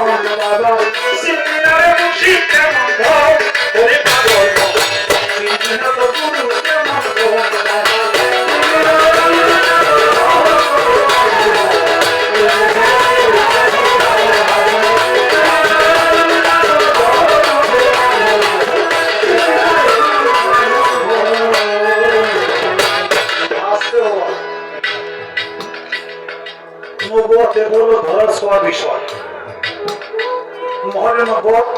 বাবা সিনারে মুশিদ কেমন ধর ওরে পাগল সিনা তো গুরু কেমন ধর নবুয়তে বড় ধরার ছোঁয়া বিষয়। মহানে নবুয়ত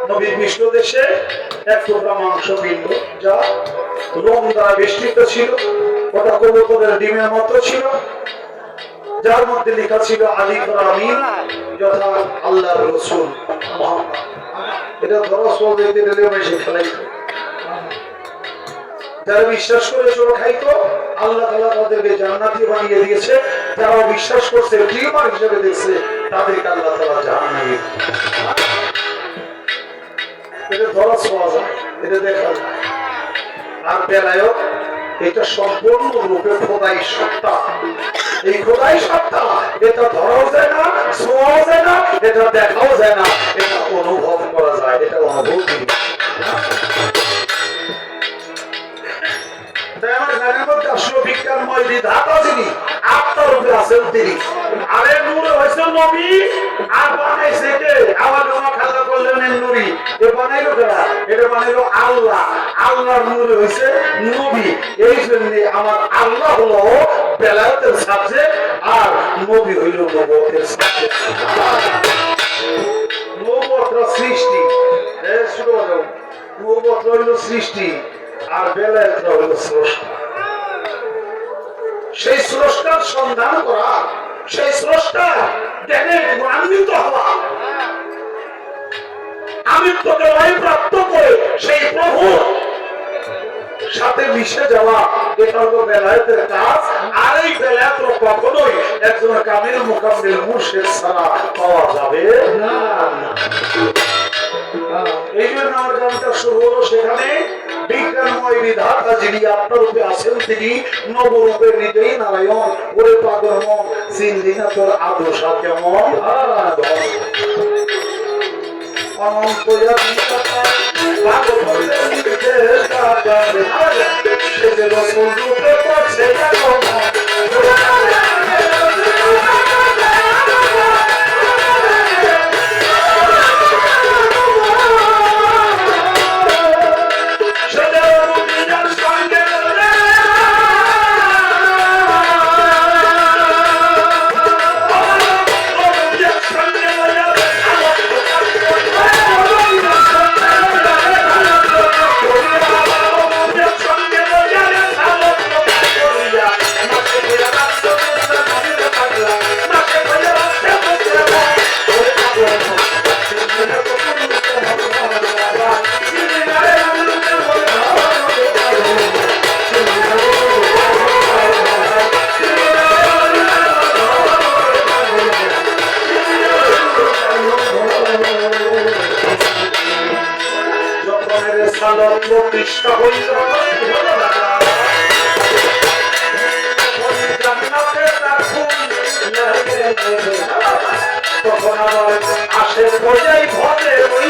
নবী বিষ্ণু দেশে এক টুকরা মাংস বিন্দু যা লোম দ্বারা বেষ্টিত ছিল, ওটা কবুতরের ডিমের মতো ছিল, যার মধ্যে লেখা ছিল আলী আমিন যথা আল্লাহর রাসূল মুহাম্মদ। এটা ধরার ছোঁয়া দিতে দিলে বেশি খেলাই। যারা বিশ্বাস করে চলো খাইতো আল্লাহ তাআলা তাদেরকে জান্নাতি বানিয়ে দিয়েছে, যারা বিশ্বাস করছে টিউমার হিসেবে দেখছে তাদেরকে আল্লাহ তাআলা জাহান্নামে। এটা ধরা ছোঁয়া যায়, এটা দেখা যায়। আর বেলায়ও এটা সম্পূর্ণ রূপে খোদাই সত্তা। এই খোদাই সত্তা এটা ধরাও যায় না, ছোঁয়াও যায় না, এটা দেখাও যায় না, এটা অনুভব করা যায়, এটা অনুভূতি। বিজ্ঞানময় বিধাতা যিনি আত্মার উপরে আছেন তিনি। আরে নূর হয়েছে নবী আর বানাইছে কে? আবার খাজা করলেন নূরি। এ বানাইলো কারা? এটা বানাইলো আল্লাহ। আল্লাহর নূর হয়েছে নবী। এই জন্য আমার আল্লাহ হলো বেলায়েতের সাবজেক্ট আর নবী হইল নবুয়তের সাবজেক্ট। নবুয়ত সৃষ্টি, নবুয়ত হইল সৃষ্টি আর বেলায়েত হইল স্রষ্টা। সেই স্রষ্টার সন্ধান করা, সেই স্রষ্টার জ্ঞানে গুণান্বিত হওয়া, আমিত্বকে প্রাপ্ত করে সেই প্রভু সাথে মিশে যাওয়া, এটা হলো বেলায়েতের কাজ। আর এই বেলায়েত কখনোই একজন কামিল মুকাম্মিল মুর্শিদ ছাড়া পাওয়া যাবে না। এই জন্য আমার গানটা শুরু হলো সেখানে বিজ্ঞানময় বিধাতা যিনি আপনার রূপে আছেন তিনি নবরূপে নিজেই নারায়ণ। ওরে পাগল মন চিনলি না তোর আদর্শ কেমন অনন্ত সে যে রসুল রূপে করছে তখন আমার আসে ভজাই ভজে ওই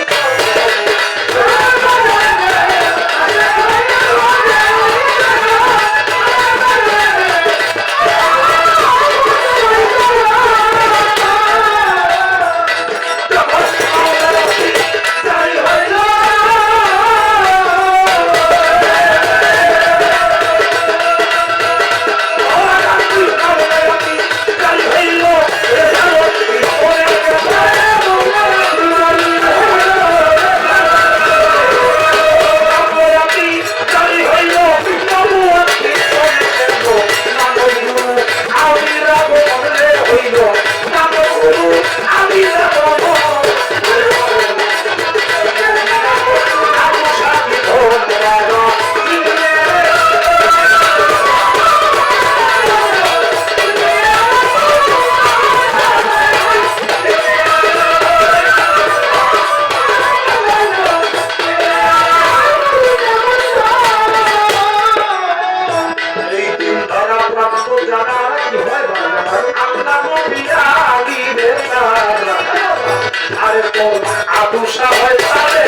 আরে তোর আদুষা হয় তারে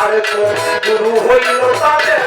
আরে তোর গুরু হইল তাদের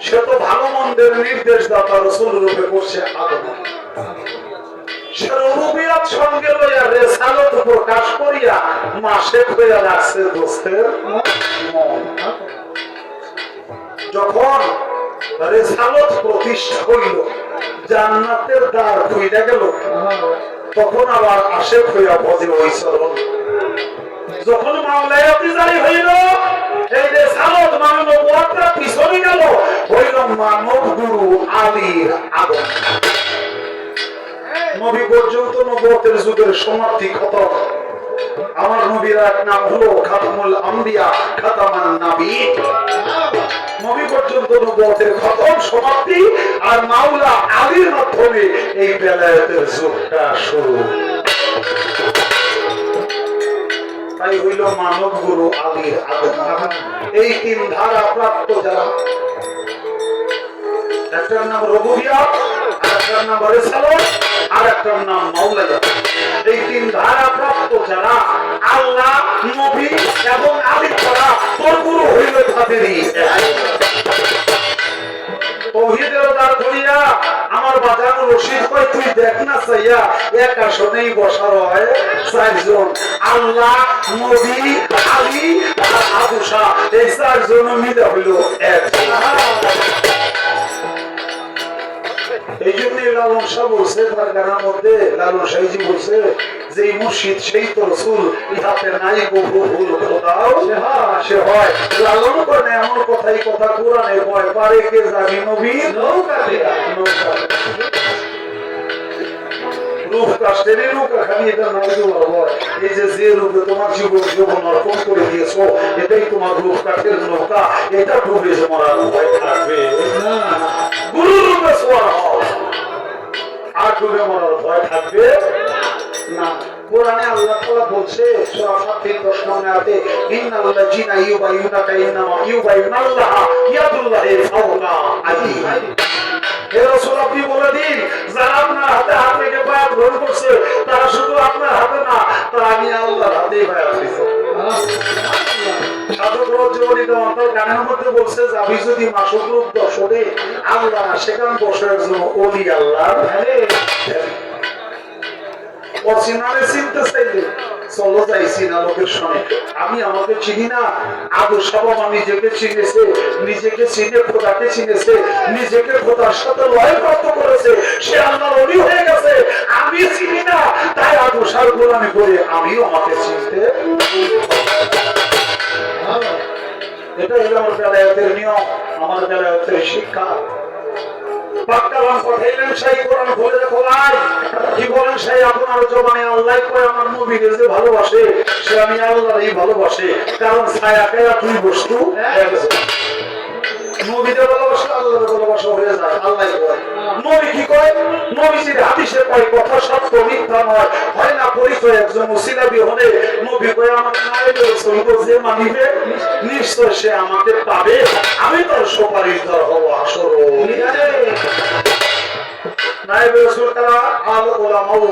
সে তো ভালো মন্দের নির্দেশ দাতা রসুল রূপে করছে আগমন সে রুবিয়াত সঙ্গে লইয়া রেসালত প্রকাশ করিয়া মাসেক হইয়া রাখছে দোস্তের মন যখন রেসালত প্রতিষ্ঠা হইল জান্নাতের দ্বার খুইলা গেল তখন আবার আশেক হইয়া ভজে ওই চরণ যখন মাওলায়াতি জারি হইল এই রেসালত মানব নবুয়তটা পিছনে গেল হইল মানব গুরু আলীর আগমন নবী পর্যন্ত নবুয়তের যুগের সমাপ্তি খতম আমার নবীর এক নাম হলো খাতামুল আম্বিয়া খাতামান নবী নবী পর্যন্ত নবুয়তের খতম সমাপ্তি আর মাওলা আলীর মাধ্যমে এই বেলায়েতের যুগটা শুরু তাই হইল মানব গুরু আলীর আগমন এই তিন ধারা প্রাপ্ত যারা একটার নাম রবুবিয়াত আরেকটার নাম রিসালাত আর একটার নাম মাওলায়াত এই তিন ধারা প্রাপ্ত যারা আল্লাহ নবী এবং আলী ছাড়া তোর গুরু হইল তাদেরই তৌহিদের দ্বার খুলিয়া আমার বাজার রশিদ কই তুই দেখ না চাইয়া এক আসনেই বসা রয় চারজন আল্লাহ নবী আলী আর আবুসা এই চারজন মিলে হইল এক এই জন্য লালন শাহ বলছে তার গানের মধ্যে লালন শাহজি বলছে যে মুর্শিদ সেই তো রসুল ইহাতে নাই বহু ভুল খোদাও সে হয় লালন করে এমন কথাই কথা কোরআনে কয় পারে কে জানি নবী নৌকাতে রূপ কাস্টেরই নৌকা খালি এটা নাই দেওয়া এই যে রূপে তোমার জীবন অর্পণ করে দিয়েছো এটাই তোমার রূপ কাঠের নৌকা এটা ডুবে মরার ভয় থাকবে না গুরু রূপে সোয়ার হও আর ডুবে মরার ভয় থাকবে না কোরআনে আল্লাহ তাআলা বলছে সূরা ফাতির 10 নম্বর আয়াতে ইন্নাল্লাযিনা ইউবাইয়ুনাকা ইন্নামা ইউবাইয়ুনাল্লাহা ইয়াদুল্লাহি ফাওকা আইদিহিম হে রাসূল আপনি বলে দিন যারা আপনার হাতে হাত রেখে বায়াত গ্রহণ করছে তারা শুধু আপনার হাতে না তারা আমি আল্লাহর হাতেই বায়াত দিয়েছে সাধক রজ্জুবলী অন্তর গানের মধ্যে বলছে যাবি যদি মাসুক রূপ দর্শনে আল্লাহ সেখান বসে একজন ওলি আল্লাহর অচিনারে চিনতে চাইলে চলো যাই চিনা লোকের সঙ্গে আমি আমাকে চিনি না আদু সাবামা নিজেকে চিনেছে নিজেকে চিনে খোদাকে চিনেছে নিজেকে খোদার সাথে লয় প্রাপ্ত করেছে সে আল্লাহর ওলি হয়ে গেছে আমি চিনি না তাই আদু সার গোলামি করে আমিও আমাকে চিনতে এটা হলো আমার বেলায়েতের নিয়ম আমার বেলায়েতের শিক্ষা বাক্কালাম পাঠাইলেন সেই কোরআন খুলে দেখো ভাই কি বলেন সেই আপনার জবানে আল্লাহ কয় আমার নবীকে যে ভালোবাসে সে আমি আল্লাহরই ভালোবাসে কারণ ছায়া কায়া দুই বস্তু নবীদের ভালোবাসা আল্লাহর ভালোবাসা হয়ে যায়। আল্লাহ কয়, নবী কি কয়? নবীজির হাদিসে কয় কথা সত্য মিথ্যা নয়, হয় না পরিচয় একজন মুসলিম হলে নবী কয় আমার নায়েবে রাসূল যে মানিবে নিশ্চয় সে আমাকে পাবে, আমি তার সুপারিশদার হব হাসর। নায়েবে রাসূল তারা আল উলামাউ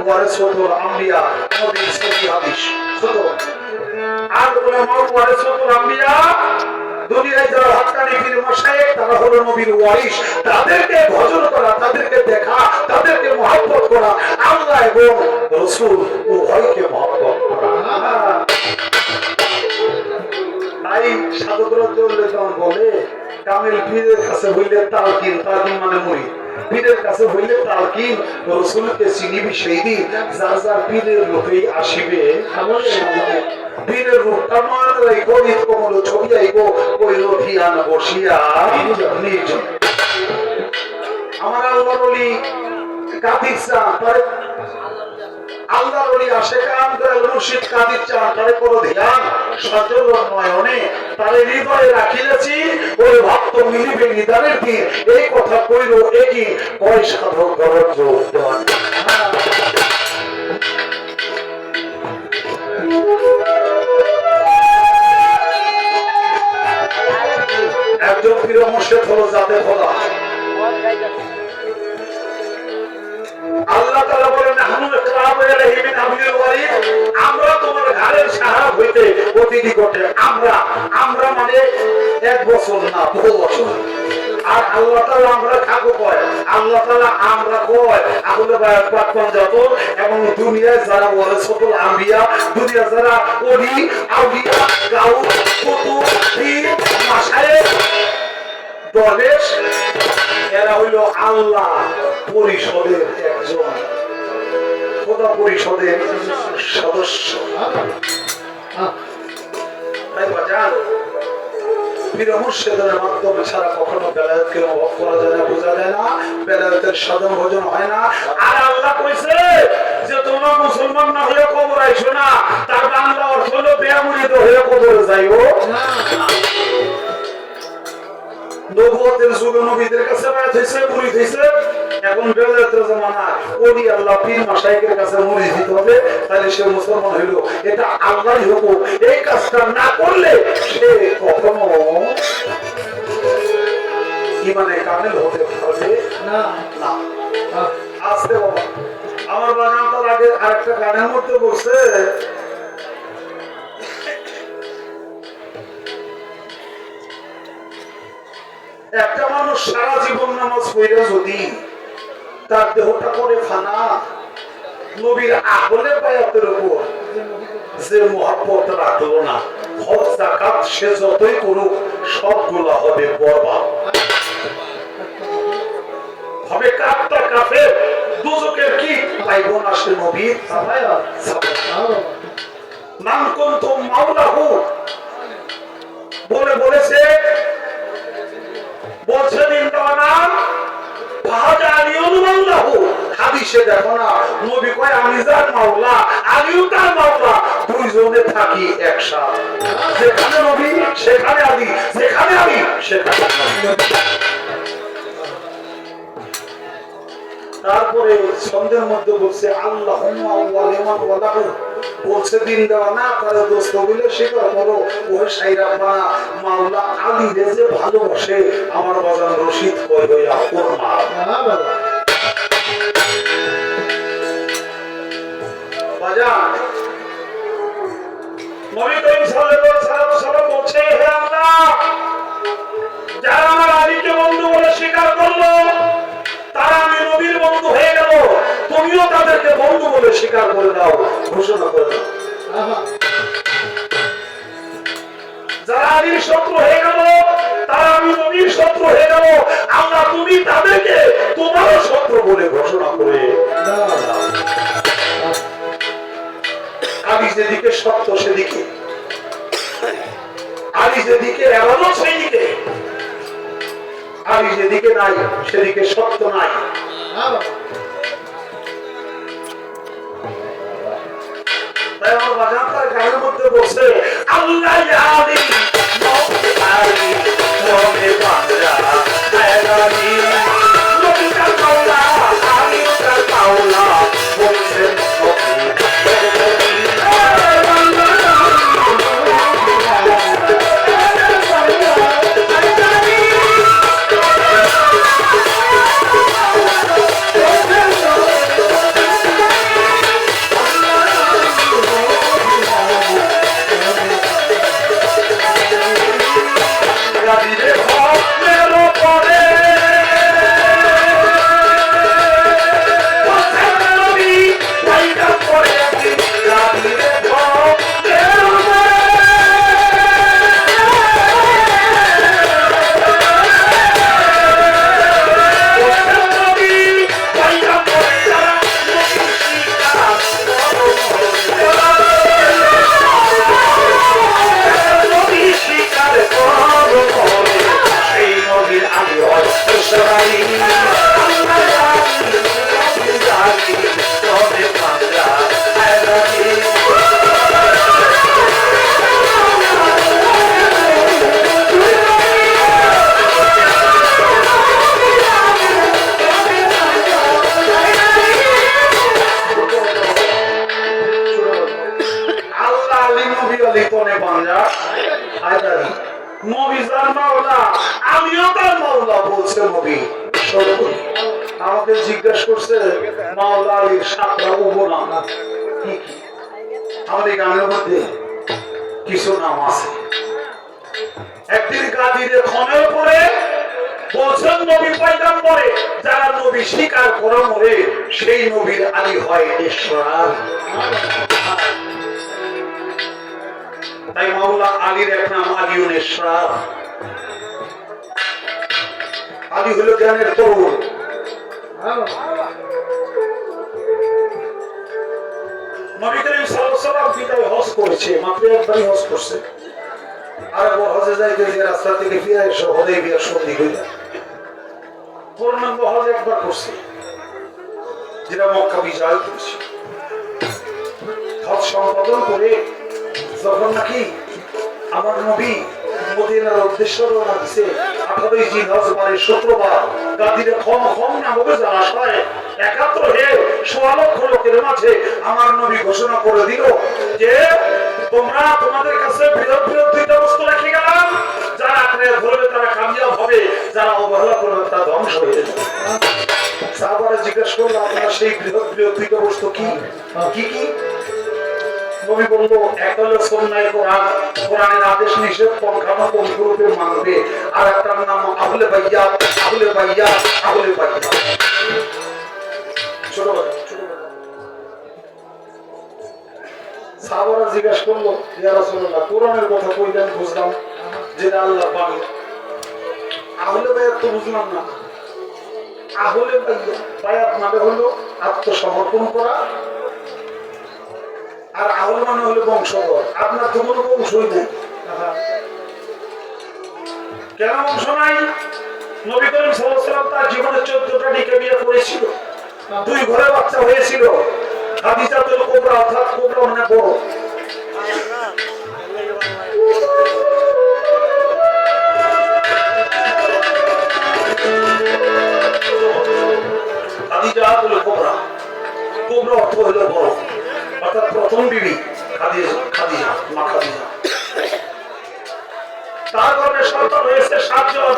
ওয়ারাসাতুল আম্বিয়া, নবীর সহি হাদিস শুনো। আল উলামাউ ওয়ারাসাতুল আম্বিয়া, দুনিয়ায় যারা হক্কানি পীর মাশায়েখ তারা হলো নবীর ওয়ারিস। তাদেরকে ভজন করা, তাদেরকে দেখা, তাদেরকে মহব্বত করা, আল্লাহ এবং রাসূল উভয়কে মহব্বত করা। তাই সাধকরা বলে কামিল পীরের কাছে হইলে তালকিন, তালকিন মানে মুরিদ, পীরের কাছে হইলে তালকিন, রাসূলকে চিনিবি সেই দিন যার যার পীরের লোকেই আসিবে সামনে। পীরের রূপটা মান রাইখো, ঈদ কমল ছবি আইব কইল ধিয়ান বসিয়া নির্জন। আমার আল্লাহর ওলি কাদির চান, তারে আল্লাহর ওলি আশেকান দয়াল মুর্শিদ কাদির চান, তারে করো ধ্যান সজল নয়নে, তারে হৃদয়ে রাখিলেছি ওই ভক্ত মিলিবে নিদানের দিন। এই কথা কইল একই কয় সাধক গরজ দেওয়ান। একজন পীর মুর্শিদ হলো জাতে খোদা। আল্লাহ তাআলা বলেন নাহনু ইকরাবু ইলাইহি মিন হাবলিল ওয়ারিদ, আমরা তোমার ঘরের সাহারা হইতে অতি নিকটে। আমরা মানে এক বছর না বহু বছর। আর আল্লাহ তাআলা আমরা কাকে কয়? আল্লাহ তাআলা আমরা কয় আগুনে পাকপান যত এবং দুনিয়ায় যারা ওয়ারাসাতুল আম্বিয়া, দুনিয়া যারা ওলি আউলিয়া গাউস কুতুব পীর মাশায়েখ দরবেশ, এরা হইল আল্লাহ পরিষদের একজন, খোদা পরিষদের সদস্য। তাই বাজান পীর মুর্শিদের মাধ্যমে ছাড়া কখনো বেলায়েতকে অনুভব করা যায় না, বোঝা যায় না, বেলায়েতের সাধন ভোজন হয় না। আর আল্লাহ কইছে যে তোমরা মুসলমান না হয়ে কবর আইছো না, তার বাংলা অর্থ হলো বেয়ামুরিদ হয়ে কবরে যাইও না। নবুয়তের যুগে নবীদের কাছে বায়াত হইছে, মুরিদ হইছে। এখন বেলায়েতের জামানা ওলি আল্লাহ পীর মাশায়েখের কাছে মুরিদ হতে হবে, তাহলে সে মুসলমান হইল। এটা আল্লাহরই হুকুম। এই কাজটা না করলে সে কখনো ঈমানে কামিল হতে পারবে না। আস্তে বাবা, আমার বাজান তার আগে আরেকটা গানের মধ্যে বলছে একটা মানুষ সারা জীবন নামাজ পড়ে যদি তার দেহটা করে ফানা, নবীর আহলে বায়াতের উপর যে মহব্বত রাখলো না, হজ যাকাত সে যতই করুক সবগুলা হবে বরবাদ, হবে কাফটা কাফের, দুজকের কি পাইব না সে নবীর মান কুনতুম মাওলাহু বলে বলেছে, বলছে দিন দেওয়া নাম ফাহাজা আলিউল মাওলাহু। হাদিসে দেখো না নবী কয় আমি যার মাওলা আলিও তার মাওলা, দুইজনে থাকি একসাথে। যেখানে নবী সেখানে আলী, যেখানে আলী সেখানে। তারপরে ছন্দের মধ্যে বলছে আল্লাহুম্মা ওয়ালিমান ওয়ালাহু, বলছে দিন দেওয়া না করে দোস্ত বলে স্বীকার করো ওই সাইরা বানা মাওলা আলী রে যে ভালোবাসে আমার বাজান রশিদ কই হইয়া ওর মা। বাজান নবী করিম সাল্লাল্লাহু আলাইহি ওয়াসাল্লাম বলছে হে আল্লাহ, যারা আমার আলীকে বন্ধু বলে স্বীকার করলো তারা আমি নবীর বন্ধু হয়ে গেল, তুমিও তাদেরকে বন্ধু বলে স্বীকার করে দাও, ঘোষণা করে দাও। যারা আলীর শত্রু হয়ে গেল তারা আমি নবীর শত্রু হয়ে গেল, আল্লাহ তুমি তাদেরকে তোমারও শত্রু বলে ঘোষণা করে দাও। আলী যেদিকে সত্য সেদিকে, আলী যেদিকে ইবাদত সেদিকে, আলী যেদিকে নাই সেদিকে সত্য নাই। তাই আমার বাজান তার গানের মধ্যে বলছে আল্লাহ আলী মওলা আলী মনে বান্দা নবী যার মাওলা আমিও তার মাওলা বলছে নবী। আমাকে জিজ্ঞাসা করছে মাওলা আলীর সাতটা উপনাম কি কি। আমাদের গানের মধ্যে কিছু নাম আছে। একদিন গাদিরে ক্ষণের পরে বলছেন নবী পয়গম্বরে যারা নবী স্বীকার করে মরে সেই নবীর আলী হয় ঈশ্বর। তাই মাওলা আলীর এক নাম আলীউন ইসরার। আলী হলো জ্ঞানের তরুণ। নবী করিম সাল্লাল্লাহু আলাইহি ওয়াসাল্লাম বিদায় হজ করেছে, মাত্র একবারই হজ করছে। আর একবার হজে যাইতে যে রাস্তা থেকে ফিরে এসে হুদাইবিয়ার সন্ধি হইল। পূর্ণাঙ্গ হজ একবার করছে, যেটা মক্কা বিজয় করেছে। হজ সম্পাদন করে যখন নাকি আমার নবী মদিনার উদ্দেশ্যে রওনা দিছে, 18 জিলহজ মানে শুক্রবার গাদিরে কম না হবে জলাশয়ে একাত্র হয়ে 1.25 লক্ষ লোকের মাঝে আমার নবী ঘোষণা করে দিল যে তোমরা তোমাদের কাছে বৃহৎ দুইটা বস্তু রেখে গেলাম, যারা আঁকড়ে ধরবে তারা কামিয়াব হবে, যারা অবহেলা করবে তারা ধ্বংস হয়ে যাবে। সাহাবারা জিজ্ঞাসা করলো আপনার সেই বৃহৎ দুইটা বস্তু কি কি কি? নবী বলল এক হলো সুন্নাহ কোরআন, কোরআনের আদেশ নিষেধ পঙ্খানুপুঙ্খরূপে মানবে, আর একটার নাম আহলে বাইয়াত, আহলে বাইয়াত, আহলে বাইয়াত। ছোট সাহাবারা জিজ্ঞাসা করলো ইয়া রাসূলুল্লাহ কোরআনের কথা কইলেন বুঝলাম যেটা আল্লাহ পাক, আহলে বাইয়াত তো বুঝলাম না। আহলে বাইয়াত মানে হলো আত্মসমর্পণ করা, আর আহল মানে হলো বংশধর। আপনার তো কোনো বংশই নেই। কেন বংশ নাই? নবী করিম সাল্লাল্লাহু আলাইহি ওয়াসাল্লাম তার জীবনে 14টা নিকে বিয়ে করেছিল, 2 ঘরে বাচ্চা হয়েছিল। খাদিজাতুল কুবরা অর্থাৎ কুবরা মানে বড়, খাদিজাতুল কুবরা, কুবরা অর্থ হলো বড়, অর্থাৎ প্রথম বিবি খাদিজা, মা খাদিজা। তার গর্ভে সন্তান হয়েছে 7 জন,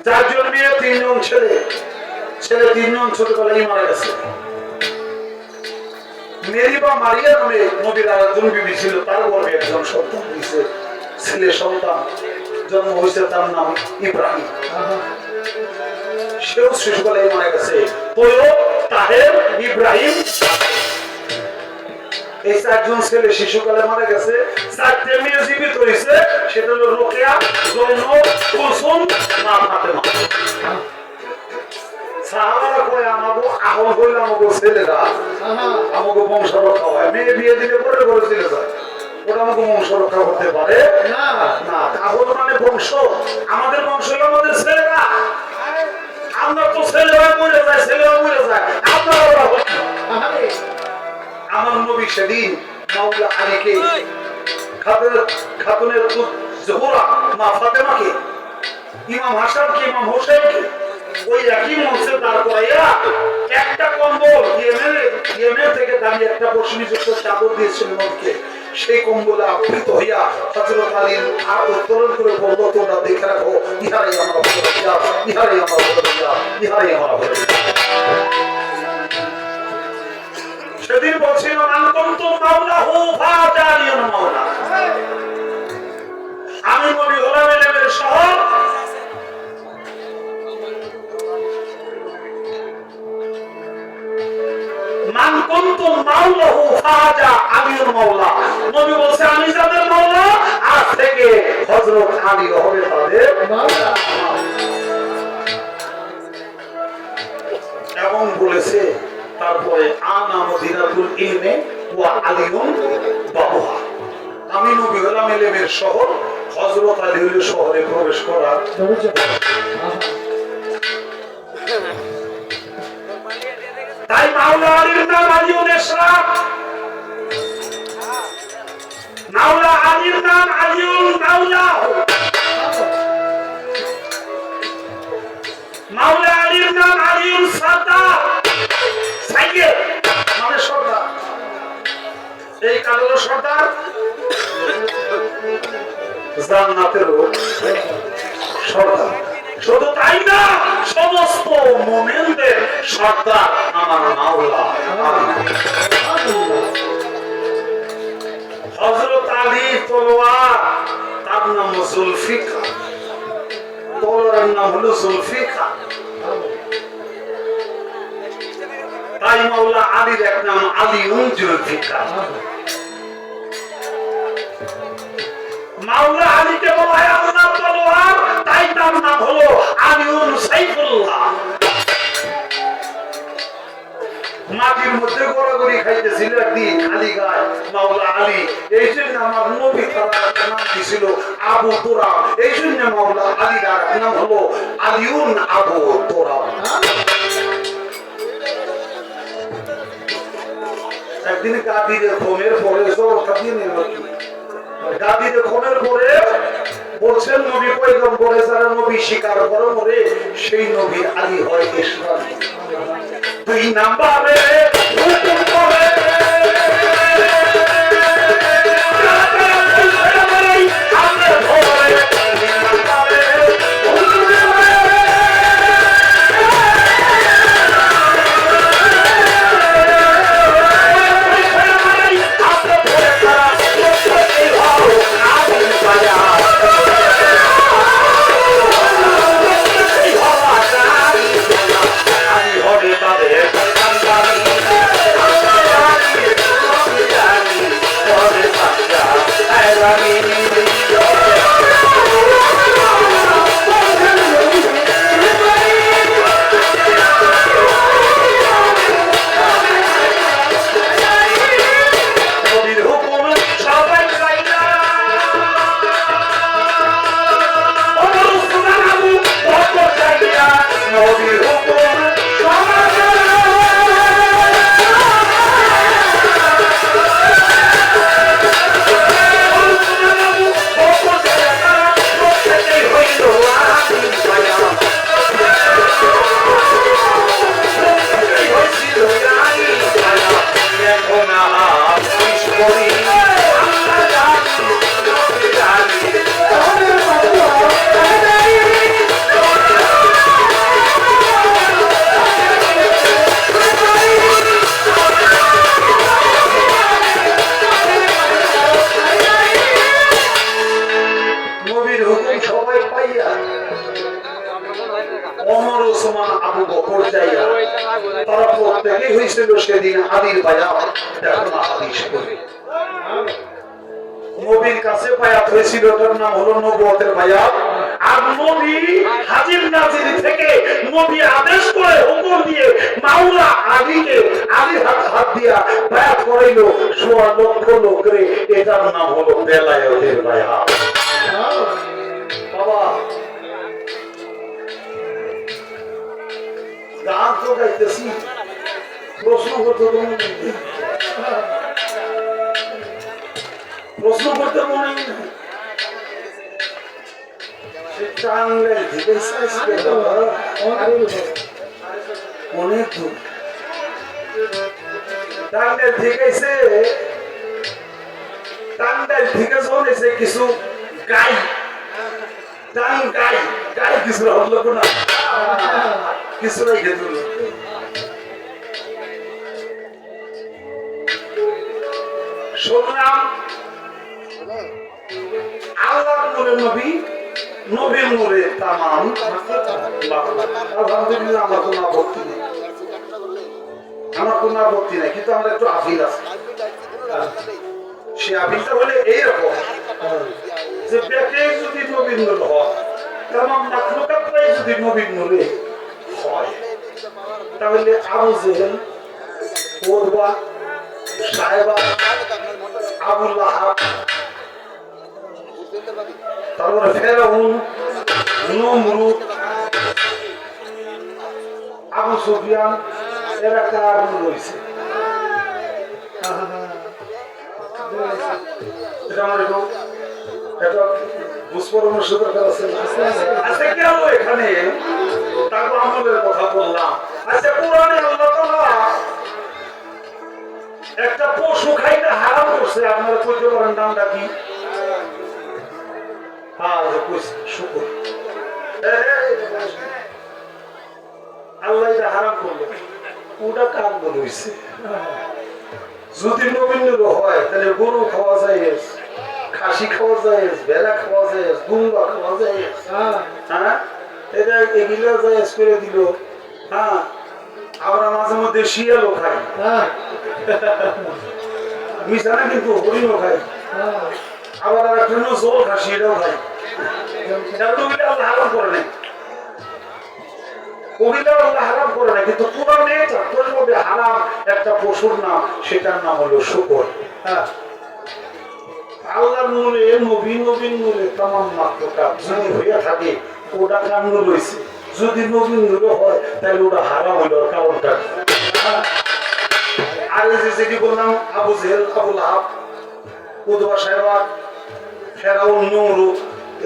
4 জন মেয়ে, 3 জন ছেলে। 3 জন ছোটবেলায় মারা গেছে। মেরি বা মারিয়া নামে নবীর আরেকজন বিবি ছিল, তার গর্ভে একজন সন্তান হয়েছে, ছেলে সন্তান জন্ম হয়েছে, তার নাম ইব্রাহিম। সেও শিশুবেলায় মারা গেছে। তৈয়ব, তাহের, ইব্রাহিম, এই 4 জন ছেলে শিশুকালে মারা গেছে। 4টে মেয়ে জীবিত হয়েছে, সেটা হলো রোকেয়া, জৈনব, কুলসুম, মা ফাতেমা। সাহাবারা কয় আমাগো আহল হইল আমাগো ছেলেরা আমাগো বংশ রক্ষা হয়। মেয়ে বিয়ে দিলে পরে ঘরে চলে যায়, ওটা আমাকে বংশ রক্ষা করতে পারে না। আহল মানে বংশ, আমাদের বংশ হলো আমাদের ছেলেরা। আমরা তো ছেলে হয়ে মরে যায়, ছেলে হয়ে মরে যায়, আপনারা আমার নবী সেদিন মাওলা আলীকে, খাতুনের জোহরা মা ফাতেমাকে, ইমাম হাসানকে, ইমাম হোসেনকে ওই একই মঞ্চে দাঁড় করাইয়া একটা কম্বল ইয়েমেন থেকে দামি একটা পশমিযুক্ত চাদর দিয়েছিল নবীকে। সেই কম্বলে আবৃত হইয়া হযরত আলীর হাত উত্তোলন করে বলল তোমরা দেখে রাখো, ইহারাই আমার ভরসা, ইহারাই আমার ভরসা, ইহারাই আমার ভরসা। সেদিন বলছিল আমি নবী হলাম এলেমের শহর, মান কুনতু মাওলাহু ফাজা আলীর মাওলা। নবী বলছে আমি যাদের মাওলা, আজ থেকে হযরত আলী হবে তাদের মাওলা। এবং বলেছে তারপরে আনা মদিনাতুল ইলমে ওয়া আলিউন বাবুহা, আমি নবী হলাম ইলমের শহর, হযরত আলী হলো শহরে প্রবেশ করার। তাই মাওলা আলীর নাম আলিউন ইসরাফ, মাওলা আলীর নাম আলিউন মাওলা, মাওলা আলীর নাম আলিউন সাদ্দার, সাইয়েদ মানে সর্দার। এই কালো সর্দার জান্নাতেরও সর্দার। শুধু তাই না, সমস্ত মুমিনদের সর্দার আমার মাওলা হযরত আলী তলোয়ার, তার নাম জুলফিকার, তলোয়ারের নাম হলো জুলফিকার। তাই মাওলা আলীর এক নাম আলিউন জুলফিকার। মাওলা আলীকে বলা হয় আল্লাহর তলোয়ার, তাই তার নাম হলো আলিউন সাইফুল্লাহ। মাটির মধ্যে গড়াগড়ি খাইতেছিল একদিন খালি গায় মাওলা আলী, এই জন্য আমার নবী তার নাম দিয়েছিল আবু তুরাব। এই জন্য মাওলা আলীর নাম হলো আলিউন আবু তুরাব। একদিন গাদিরে ঘুমের পরে গাদিরে ঘুমের পরে বলছেন নবী পয়গম্বরে যারা নবী স্বীকার করে মরে সেই নবী আলী হয় ইসলাম। 2 নম্বরে হুকুম করে সেদিন আলীর বায়াত নবীর কাছে বায়াত হয়েছিল, তার নাম হলো নবুয়তের বায়াত। আর নবী হাজির নাজির থেকে নবী আদেশ করে হুকুম দিয়ে মাওলা আলীকে আলীর হাত দিয়া বায়াত করাইলো ১৬ লক্ষ লোকরে। এটার নাম হলো বেলায়েতের বায়াত। বাবা গান তো গাইতেছি, প্রশ্ন করতে মনে নাই। অনেক দূর টাঙ্গাইল ঠিকাইছে, টাঙ্গাইল থেকে চলেছে কিছু গাই, গাই গাই কিছু হলো না, কিছু রেখে তুলো। শুনলাম আল্লাহর নূরে নবী, নবীর নূরে তামাম। আলহামদুলিল্লাহ আমার কোনো আপত্তি নেই, আমার কোনো আপত্তি নেই, কিন্তু আমরা একটু আফিল আছে। সে আফিলটা হলে এইরকম যে ব্যাকে যদি নবীর নূর হয়, তামাম মাখলুকাতটাই যদি নবীর নূরে হয়, তাহলে আবু জেহেল, ওরবা, সাহেবা, আবু লাহাব, তারপরে ফেরাউন, নমরুদ, আবু সুফিয়ান, এরা কার রয়েছে। এটা আমার এটা বুঝপরামর্শ দরকার আছে। আচ্ছা কেন এখানে তারপর আমলের কথা বললাম। আচ্ছা কোরআনে আল্লাহ তাআলা একটা পশু খাইতে হারাম করছে, আপনারা কইতে পারেন নামটা কি? হ্যাঁ যে কইছে শুকর আল্লাহ এটা হারাম করলো ওটা কান বলে হইছে যদি নবীন হয় তাহলে গরু খাওয়া যায় খাসি খাওয়া যায় ভেড়া খাওয়া যায় দুম্বা খাওয়া যায় হ্যাঁ এটা এগুলো যায় করে দিল হ্যাঁ আমরা মাঝে মধ্যে শিয়ালও খাই মিশানা কিন্তু হরিণও খাই আবার আর একটা জল খাসি এটাও খাই আল্লাহ হারাম করে নাই ওগুলো আল্লাহ হারাম করে নাই কিন্তু কোরআনে চারটি হারাম একটা পশুর নাম সেটার নাম হলো শুকর আল্লাহর নূরে নবীন নূরে তামাম মাত্রটা যদি হয়ে থাকে ওটা কান্ন রয়েছে যদি নবীন নূরে হয় তাহলে ওটা হারাম হইল কারণটা আর এই যে যেটি বললাম আবু জেহেল আবুল আহাব উদবা সাহেবা ফেরাউন নমরুদ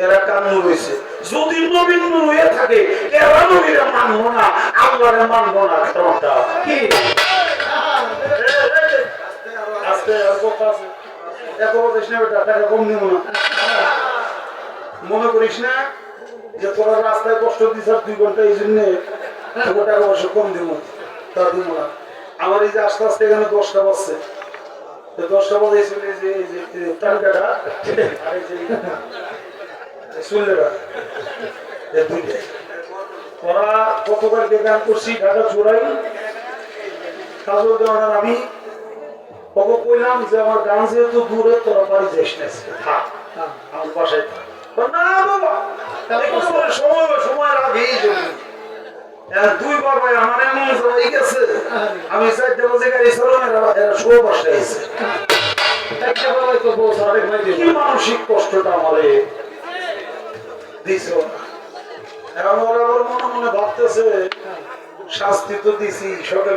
এরা কান্ন রয়েছে যদি নবীন নূর হয়ে থাকে এরা নবীরা মানবো না আল্লাহরে মানবো না কারণটা কি আস্তে আছে এত বলিস না বেটা টাকা কম নিব না মনে করিস না যে তোরা রাস্তায় কষ্ট দিস 2 ঘন্টা এই জন্য টাকা পয়সা কম দিব তা দিব না আমার এই যে আস্তে আস্তে এখানে 10টা বাজছে 10টা বাজে চলে যে টাকাটা আর এই যে শুনলেরা ওরা গতকাল গান করছি ঢাকা চোরাই কাজল দেওয়ার আমি ওকে কইলাম যে আমার গান যেহেতু দূরে তোরা বাড়ি যাস না থাক আমার বাসায় থাক না বাবা সময়ের আগেই জমি 2 বার ভাই আমার এমন হয়ে গেছে আমি 4টা বাজে গাড়ি চালাম এরা 16 বাসায় এসে একটা বাবাই তো বলছে আরেক ভাই কি মানসিক কষ্টটা আমারে দিছো এখন ওরা মনে মনে ভাবতেছে শাস্তি তো দিছি সকাল